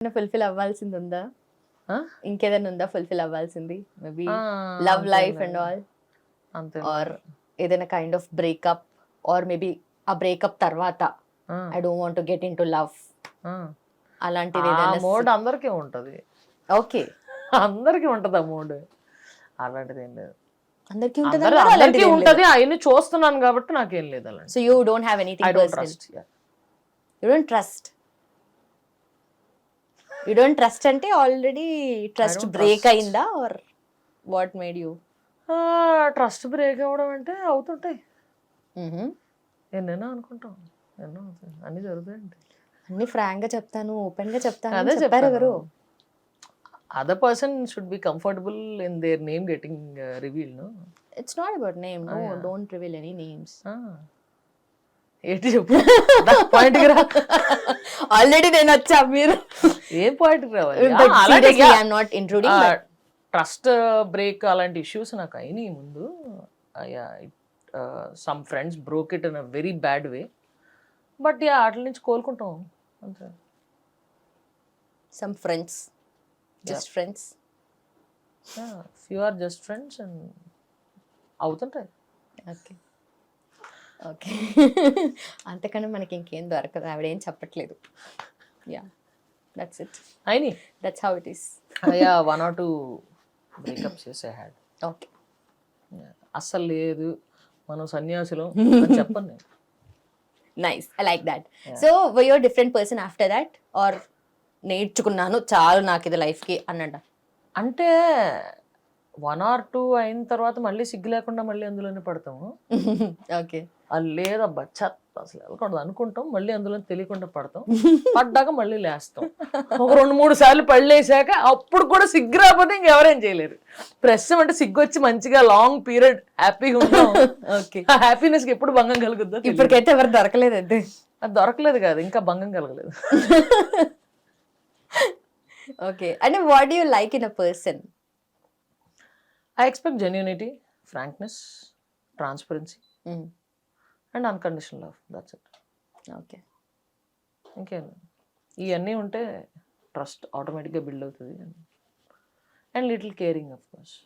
Fulfil అవ్వాల్సింది ఉందా? ఇంకేదైనా ఉందా ఫుల్ఫిల్ అవ్వాల్సింది? Maybe love life and all, అంతే. ఆర్ ఏదైనా kind of breakup, or maybe uh breakup తర్వాత I don't want to get in to love, అలాంటిది ఏదైనా మోడ్ అందరికీ ఉంటది. ఓకే, అందరికీ ఉంటది ఆ మోడ్, అలాంటిది ఏం లేదు. అందరికీ అందరికీ ఉంటది, అవన్నీ చూస్తున్నాను కాబట్టి నాకేం లేదు అలాంటి. So you don't have anything personal, you don't trust. You don't trust అంటే ఆల్రెడీ ట్రస్ట్ బ్రేక్ అయిందా, or what made you? Trust break అవ్వడం అంటే అవుతుంటాయి, ఎన్నైనా అనుకుంటాం, ఎన్నో అవుతాయి, అన్ని జరుగుతాయండి. అన్ని ఫ్రాంక్ గా చెప్తాను, ఓపెన్ గా చెప్తాను అదే చెప్పారు ఎవరు? Other person should be comfortable in their name getting reveal. No, it's not about name, no, don't reveal any names. ఏంటి చెప్పు పాయింట్ రా. ఆల్రెడీ నేను వచ్చా, మీరు ఏం పాయింట్ రావాలి? I'm not intruding. Trust break అలాంటి ఇష్యూస్ నాకు అయినాయి ముందు. Some friends broke it in a very bad way, but వాటి నుంచి కోలుకుంటాం అంతే. Some friends, just friends, few are just friends and అవుతుంటాయి. ఓకే ఓకే, అంతకన్నా మనకి ఇంకేం దొరకదు, ఆవిడేం చెప్పట్లేదు. యా, దట్స్ ఇట్, అయినాయి, that's how it is. 1 or 2 breakups చేసే హ్యాడ్. ఓకే, అస్సలు లేదు మనం సన్యాసులం చెప్పండి నేను. Nice, I like that. So were your different person after that, or నేర్చుకున్నాను చాలు నాకు ఇది లైఫ్కి అన్నట్ట? అంటే 1 or 2 అయిన తర్వాత మళ్ళీ సిగ్గు లేకుండా మళ్ళీ అందులోనే పడతాము. ఓకే, అది లేదబ్బా చెత్త అసలు వెళ్ళకూడదు అనుకుంటాం, మళ్ళీ అందులో తెలియకుండా పడతాం, పడ్డాక మళ్ళీ లేస్తాం. ఒక 2-3 సార్లు పళ్ళేసాక అప్పుడు కూడా సిగ్గు రాకపోతే ఇంకెవరేం చేయలేరు. ప్రస్తుతం అంటే సిగ్గు వచ్చి మంచిగా లాంగ్ పీరియడ్ హ్యాపీగా ఉంటాం. ఓకే, ఆ హ్యాపీనెస్ కి ఎప్పుడు భంగం కలుగుద్దో ఇప్పటికైతే ఎవరు దొరకలేదు అయితే. అది దొరకలేదు కాదు, ఇంకా భంగం కలగలేదు. ఓకే, అంటే what do you like in a person? I expect genuinity, frankness, transparency and unconditional love. That's it. Okay, ఇంకేం, ఇవన్నీ ఉంటే ట్రస్ట్ ఆటోమేటిక్గా బిల్డ్ అవుతుంది. And little caring of course.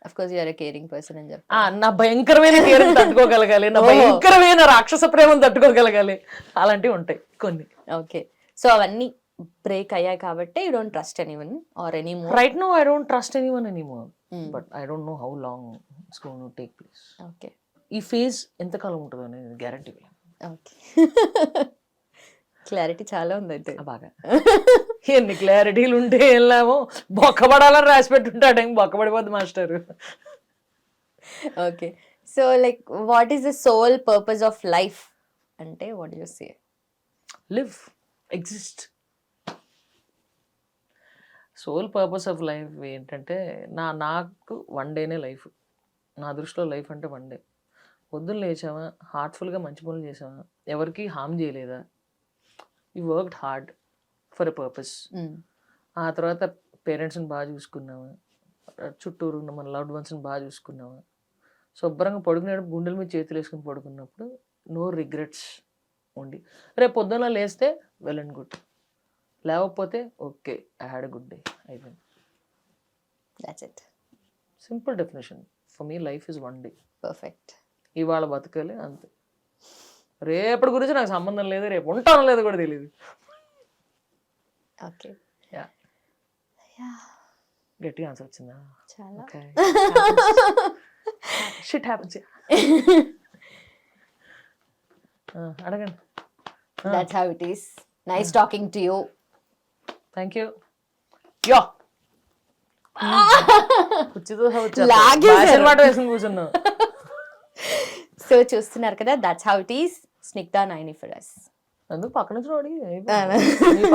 Of course you are a caring person అని చెప్పి. నా భయంకరమైన caring తట్టుకోగలగాలి, నా భయంకరమైన రాక్షస ప్రేమను తట్టుకోగలగాలి, అలాంటివి ఉంటాయి కొన్ని. ఓకే, సో అవన్నీ బ్రేక్ అయ్యాయి కాబట్టి you don't trust anyone or any more? Right now I don't trust anyone anymore, but I don't know how long it's going to take place. Okay, ఈ ఫేజ్ ఎంతకాలం ఉంటుందో అనేది గ్యారంటీ. ఓకే, క్లారిటీ చాలా ఉంది అయితే. బాగా ఎన్ని క్లారిటీలు ఉంటే వెళ్ళామో, బొక్కబడాలని రాసి పెట్టుంటాడు, బొక్కబడిపోద్ది master. Okay, so like what is the sole purpose of life అంటే what you say? Live, exist. Sole purpose of life ఏంటంటే నాకు 1 డేనే లైఫ్. నా దృష్టిలో లైఫ్ అంటే 1 డే. పొద్దున్న లేచామా, హార్ట్ఫుల్గా మంచి పనులు చేసామా, ఎవరికి హామ్ చేయలేదా, you worked hard for a purpose. ఆ తర్వాత పేరెంట్స్ని బాగా చూసుకున్నామా, చుట్టూరు ఉన్న మన లవ్డ్ వన్స్ని బాగా చూసుకున్నామా, శుభ్రంగా పడుకునేటప్పుడు గుండెల మీద చేతులు వేసుకుని పడుకున్నప్పుడు నో రిగ్రెట్స్ ఉండి, రేపు పొద్దున్న లేస్తే వెల్ అండ్ గుడ్, లేకపోతే okay I had a good day, అయిపోయింది. That's it, simple definition. For me life is 1 day. Perfect. ఇవాళ బతకాలి అంతే, రేపటి గురించి నాకు సంబంధం లేదు, రేపు ఉంటానో లేదో కూడా తెలియదు. ఓకే, గట్టిగా ఆన్సర్ వచ్చిందా? చాలా. Shit happens. అడగండి. That's how it is. Nice talking to you. Thank you. యో కుర్చీతో మాట వేసుకుని కూర్చున్నావు. సో చూస్తున్నారు కదా, that's how it is. Snigdha Naini for us. ఎందుకు పక్క నుంచి అడిగి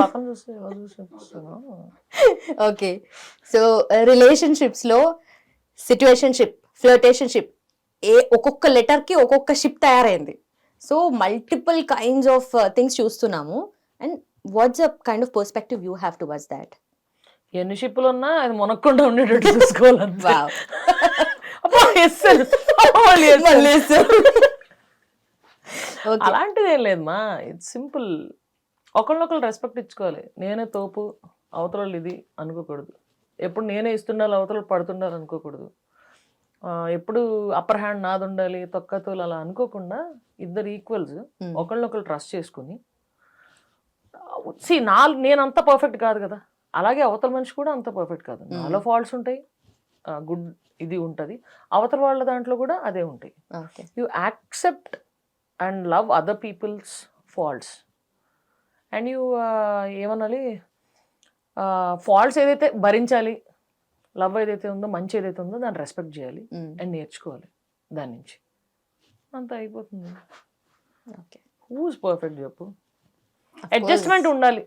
పక్కన చూస్తే ఓకే, సో రిలేషన్షిప్స్లో సిట్యుయేషన్షిప్, ఫ్లర్టేషన్షిప్, ఒక్కొక్క లెటర్కి ఒక్కొక్క షిప్ తయారైంది. So multiple kinds of things చూస్తున్నాము. And what's a kind of perspective you have towards that? ఎన్ని షిప్పులు ఉన్నా అది మునక్కుండా ఉండేటట్టు చూసుకోవాలి. అలాంటిది ఏం లేదు మా, ఇట్స్ సింపుల్. ఒకళ్ళొకళ్ళు రెస్పెక్ట్ ఇచ్చుకోవాలి. నేనే తోపు, అవతల ఇది అనుకోకూడదు. ఎప్పుడు నేనే ఇస్తుండాలి, అవతల పడుతుండాలి అనుకోకూడదు. ఎప్పుడు అప్పర్ హ్యాండ్ నాది ఉండాలి, తొక్కతోలు అలా అనుకోకుండా ఇద్దరు ఈక్వల్స్ ఒకళ్ళొకళ్ళు ట్రస్ట్ చేసుకుని నేను అంత పర్ఫెక్ట్ కాదు కదా, అలాగే అవతల మనిషి కూడా అంత పర్ఫెక్ట్ కాదు. నాలో ఫాల్ట్స్ ఉంటాయి, గుడ్ ఇది ఉంటుంది, అవతల వాళ్ళ దాంట్లో కూడా అదే ఉంటాయి. You accept and love other people's faults and you ఏమనాలి, ఫాల్ట్స్ ఏదైతే భరించాలి, లవ్ ఏదైతే ఉందో, మంచి ఏదైతే ఉందో దాన్ని రెస్పెక్ట్ చేయాలి అండ్ నేర్చుకోవాలి దాని నుంచి. అంత అయిపోతుంది. హూస్ పర్ఫెక్ట్ చెప్పు, అడ్జస్ట్మెంట్ ఉండాలి.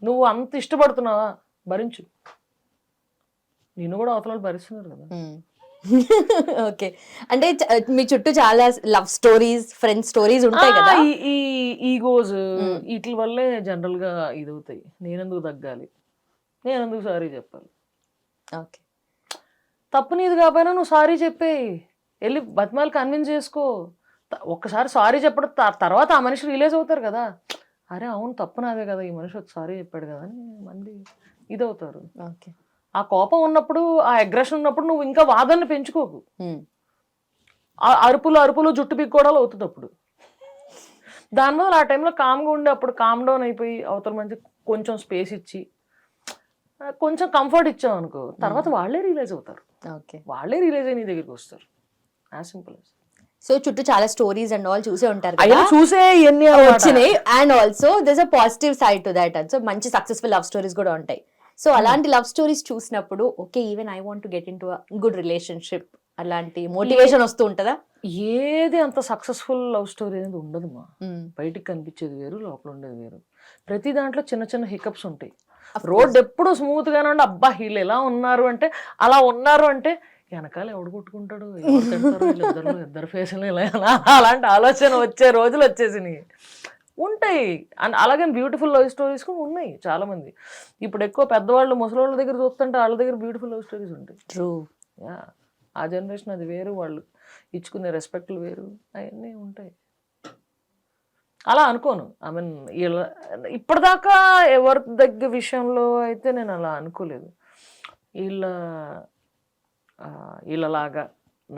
నువ్వు అంత ఇష్టపడుతున్నావా, భరించు. నేను కూడా అవతల భరిస్తున్నారు కదా. ఓకే, అంటే మీ చుట్టూ చాలా లవ్ స్టోరీస్, ఫ్రెండ్స్ స్టోరీస్ ఉంటాయి కదా. ఈ ఈగోస్ వీటి వల్లే జనరల్ గా ఇది అవుతాయి. నేనెందుకు తగ్గాలి, నేనెందుకు సారీ చెప్పాలి. ఓకే, తప్పు నీది కాకపోయినా నువ్వు సారీ చెప్పేయి, వెళ్ళి బతిమాలు కన్విన్స్ చేసుకో. ఒక్కసారి సారీ చెప్పడం తర్వాత ఆ మనిషి రిలీజ్ అవుతారు కదా, అరే అవును తప్పు నాదే కదా, ఈ మనిషి వచ్చి సారీ చెప్పాడు కదా అని మళ్ళీ ఇదవుతారు. ఓకే, ఆ కోపం ఉన్నప్పుడు, ఆ అగ్రెషన్ ఉన్నప్పుడు నువ్వు ఇంకా వాదనని పెంచుకోకు. అరుపులు జుట్టు బిక్కోవడాలు అవుతుంది అప్పుడు. దానివల్ల ఆ టైంలో కామ్గా ఉండి అప్పుడు కామ్ డౌన్ అయిపోయి అవతల మంచి కొంచెం స్పేస్ ఇచ్చి కొంచెం కంఫర్ట్ ఇచ్చావు అనుకో, తర్వాత వాళ్ళే రియలైజ్ అవుతారు. వాళ్ళే రియలైజ్ అయ్యి నీ దగ్గరికి వస్తారు. As simple as. సో చుట్టూ చాలా స్టోరీస్ అండ్ ఆల్ చూసే ఉంటారు కదా, చూసే ఎన్ని వచ్చినాయి. And also this a positive side to that. So మంచి సక్సెస్ఫుల్ లవ్ స్టోరీస్ కూడా ఉంటాయి. సో అలాంటి లవ్ స్టోరీస్ చూసినప్పుడు okay, even I want to get in to good relationship, అలాంటి మోటివేషన్ వస్తూ ఉంటుందా? ఏది అంత సక్సెస్ఫుల్ లవ్ స్టోరీ అనేది ఉండదు మా. బయటికి కనిపించేది వేరు, లోపల ఉండేది వేరు. ప్రతి దాంట్లో చిన్న చిన్న హికప్స్ ఉంటాయి. రోడ్ ఎప్పుడు స్మూత్ గానే ఉండి అబ్బా వీళ్ళు ఎలా ఉన్నారు అంటే, అలా ఉన్నారు అంటే వెనకాల ఎవడు కొట్టుకుంటాడు, ఎవరు తింటారు, ఇద్దరు ఫేసులు ఇలా అలాంటి ఆలోచన వచ్చే రోజులు వచ్చేసినాయి ఉంటాయి. అండ్ అలాగే బ్యూటిఫుల్ లవ్ స్టోరీస్ కూడా ఉన్నాయి చాలా మంది. ఇప్పుడు ఎక్కువ పెద్దవాళ్ళు ముసలోళ్ళ దగ్గర చూస్తుంటే వాళ్ళ దగ్గర బ్యూటిఫుల్ లవ్ స్టోరీస్ ఉంటాయి. ట్రూ. ఆ జనరేషన్ అది వేరు, వాళ్ళు ఇచ్చుకునే రెస్పెక్ట్లు వేరు, అవన్నీ ఉంటాయి. అలా అనుకోను. ఐ మీన్ ఇప్పటిదాకా ఎవరి దగ్గర విషయంలో అయితే నేను అలా అనుకోలేదు. వీళ్ళలాగా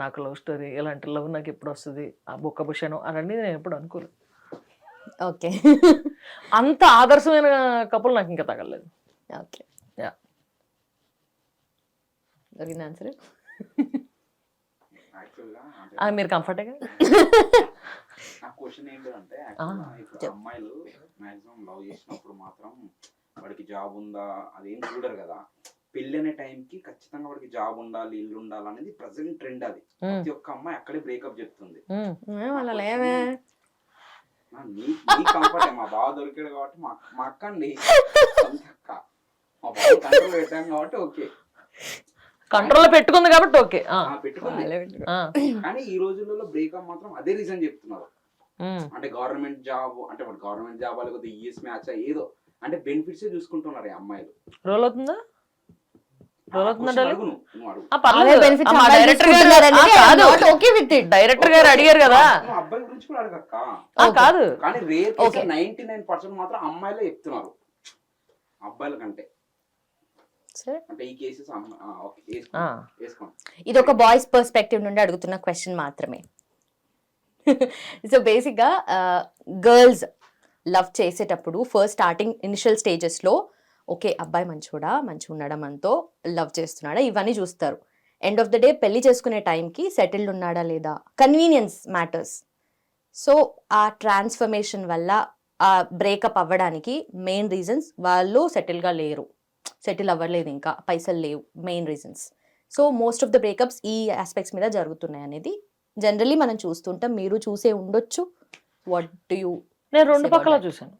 నాకు లవ్ స్టోరీ, ఇలాంటి లవ్ నాకు ఎప్పుడు వస్తుంది, ఆ బొక్క భుషణం అవన్నీ నేను ఎప్పుడు అనుకోలేదు. ఓకే, అంత ఆదర్శమైన కపుల్ నాకు ఇంకా తగలేదు. ఓకే, దొరికింది ఆన్సర్. మీరు కంఫర్టేగా? నా క్వశ్చన్ ఏంటంటే, అమ్మాయిలు మాక్సిమం లవ్ చేసినప్పుడు మాత్రం వాడికి జాబ్ ఉందా అదేం చూడరు కదా. పెళ్లి అనే టైంకి ఖచ్చితంగా వాడికి జాబ్ ఉండాలి, ఇల్లు ఉండాలి అనేది ప్రజెంట్ ట్రెండ్. అది ప్రతి ఒక్క అమ్మాయి అక్కడే బ్రేకప్ చెప్తుంది. నీ కంఫర్ట్, మా బావ దొరికాడు కాబట్టి మా అక్క అండి, మా బావ కంట్రోల్ పెట్టాం కాబట్టి ఓకే, కంట్రోల్ పెట్టుకుంది కాబట్టి ఓకే పెట్టుకుంది. కానీ ఈ రోజులలో బ్రేకప్ మాత్రం అదే రీజన్ చెప్తున్నారు. అంటే గవర్నమెంట్ జాబ్, అంటే గవర్నమెంట్ జాబ్ లేకపోతే ఈఎస్ మ్యాచ్ ఏదో అంటే బెనిఫిట్స్ చూసుకుంటున్నారు ఈ అమ్మాయిలు. రోల్ అవుతుందా? డైరెక్టర్ గారు అడిగారు కదా. అబ్బాయి గురించి కూడా అడగక్క. కాదు, కానీ రేర్ 99% మాత్రం అమ్మాయిలే చెప్తున్నారు అబ్బాయిల కంటే. అంటే ఈ కేసెస్ ఇది ఒక బాయ్స్ పర్స్పెక్టివ్ నుండి అడుగుతున్న క్వశ్చన్ మాత్రమే. సో బేసిక్ గా గర్ల్స్ లవ్ చేసేటప్పుడు ఫస్ట్ స్టార్టింగ్ ఇనిషియల్ స్టేజెస్ లో ఓకే అబ్బాయి మంచిగా ఉన్నాడా, మనతో లవ్ చేస్తున్నాడా, ఇవన్నీ చూస్తారు. ఎండ్ ఆఫ్ ద డే పెళ్లి చేసుకునే టైంకి సెటిల్డ్ ఉన్నాడా లేదా, కన్వీనియన్స్ మ్యాటర్స్. సో ఆ ట్రాన్స్ఫర్మేషన్ వల్ల ఆ బ్రేకప్ అవ్వడానికి మెయిన్ రీజన్స్ వాళ్ళు సెటిల్గా లేరు, సెటిల్ అవ్వలేదు, ఇంకా పైసలు లేవు, main reasons. So most of the breakups ఈ ఆస్పెక్ట్స్ మీద జరుగుతున్నాయి అనేది జనరల్లీ మనం చూస్తుంటాం. మీరు చూసే ఉండొచ్చు. What do you? నేను రెండు పక్కల చూసాను.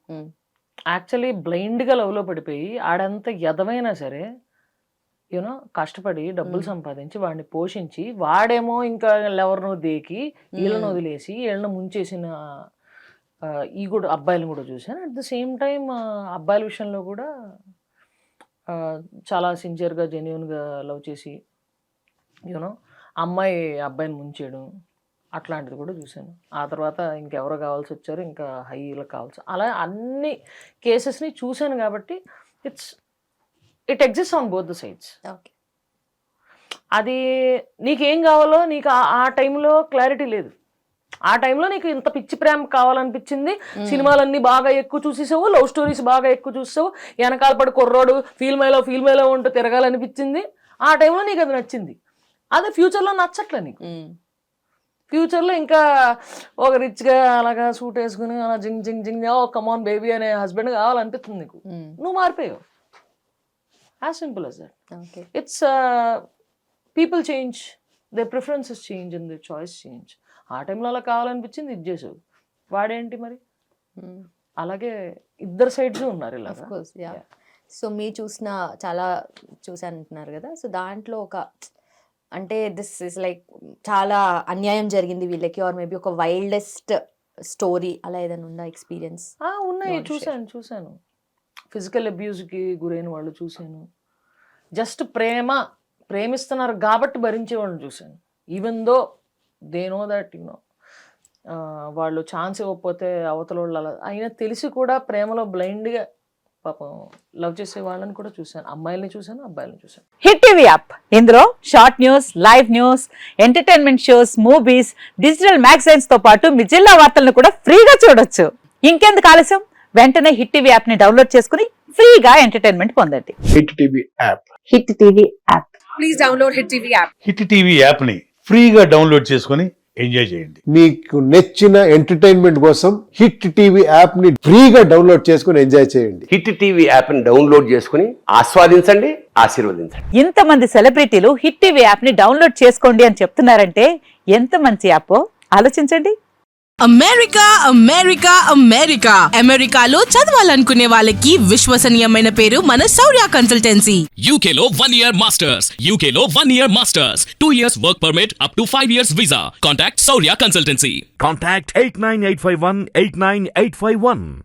యాక్చువల్లీ బ్లైండ్గా లవ్లో పడిపోయి ఆడంత ఎదవైనా సరే యూనో కష్టపడి డబ్బులు సంపాదించి వాడిని పోషించి వాడేమో ఇంకా ఎవరినో దేకి వీళ్ళని వదిలేసి వీళ్ళని ముంచేసిన ఈ కూడా అబ్బాయిలను కూడా చూసాను. అట్ ద సేమ్ టైం అబ్బాయిల విషయంలో కూడా చాలా సిన్సియర్గా జెన్యున్గా లవ్ చేసి యూనో అమ్మాయి అబ్బాయిని ముంచేయడం, అట్లాంటిది కూడా చూశాను. ఆ తర్వాత ఇంకెవరో కావాల్సి వచ్చారు, ఇంకా హైలో కావాల్సి, అలా అన్ని కేసెస్ని చూశాను కాబట్టి it exist on both the sides. Okay. అది నీకేం కావాలో నీకు ఆ టైంలో క్లారిటీ లేదు. ఆ టైంలో నీకు ఇంత పిచ్చి ప్రేమ కావాలనిపించింది, సినిమాలన్నీ బాగా ఎక్కువ చూసేసావు, లవ్ స్టోరీస్ బాగా ఎక్కువ చూసావు, వెనకాల పడి కుర్రోడు ఫీల్మేలో ఉంటూ తిరగాలనిపించింది. ఆ టైంలో నీకు అది నచ్చింది. అదే ఫ్యూచర్లో నచ్చట్లే నీకు. ఫ్యూచర్లో ఇంకా ఒక రిచ్గా అలాగా సూట్ వేసుకుని అలా జింగ్ జింగ్ జింగ్ ఓ కమాన్ బేబీ అనే హస్బెండ్ కావాలనిపిస్తుంది నీకు. నువ్వు మారిపోయావు. As simple as that. Okay. It's people change, they preferences change and they choice change. ఆ టైంలో అలా కావాలనిపించింది ఇది చేసావు, వాడేంటి మరి. అలాగే ఇద్దరు సైడ్స్ ఉన్నారు ఇలా. సో మీరు చాలా చూసానంటున్నారు కదా, సో దాంట్లో ఒక అంటే దిస్ ఇస్ లైక్ చాలా అన్యాయం జరిగింది వీళ్ళకి, ఆర్ మేబీ ఒక వైల్డెస్ట్ స్టోరీ అలా ఏదైనా ఉందా ఎక్స్పీరియన్స్? ఉన్నాయి, చూశాను. ఫిజికల్ అబ్యూస్కి గురైన వాళ్ళు చూశాను. జస్ట్ ప్రేమిస్తున్నారు కాబట్టి భరించే వాళ్ళని చూశాను. Even though they know that వాళ్ళు ఛాన్స్ ఇవ్వకపోతే అవతల వాళ్ళు అలా అయినా తెలిసి కూడా ప్రేమలో బ్లైండ్గా పాపం లవ్ చేసే వాళ్ళని కూడా చూశాను. అమ్మాయిల్ని చూశాను, అబ్బాయిలని చూశాను. హిట్ టీవీ యాప్, ఇందులో short news, live news, entertainment shows, movies, digital magazines తో పాటు మీ జిల్లా వార్తలను కూడా ఫ్రీగా చూడొచ్చు. ఇంకెందుకు ఆలస్యం, వెంటనే హిట్ టీవీ యాప్ ని డౌన్లోడ్ చేసుకుని ఫ్రీగా ఎంటర్టైన్మెంట్ పొందండి. Hit TV app. Hit TV app. Please download hit TV app. Hit TV app ని ఫ్రీగా డౌన్లోడ్ చేసుకొని ఎంజాయ్ చేయండి. మీకు నచ్చిన ఎంటర్టైన్మెంట్ కోసం హిట్ టీవీ యాప్ ని ఫ్రీగా డౌన్లోడ్ చేసుకొని ఎంజాయ్ చేయండి. హిట్ టీవీ యాప్ ని డౌన్లోడ్ చేసుకుని ఆస్వాదించండి, ఆశీర్వదించండి. ఇంతమంది సెలబ్రిటీలు హిట్ టీవీ యాప్ ని డౌన్లోడ్ చేసుకోండి అని చెప్తున్నారంటే ఎంత మంచి యాప్ ఆలోచించండి. అమెరికాలో చదవాలనుకునే వాళ్ళకి విశ్వసనీయమైన పేరు మన శౌర్య కన్సల్టెన్సీ. UK లో 1 year masters, UK లో 1 year masters, 2 years work permit up to 5 years visa. Contact Saurya Consultancy. Contact 89851 89851.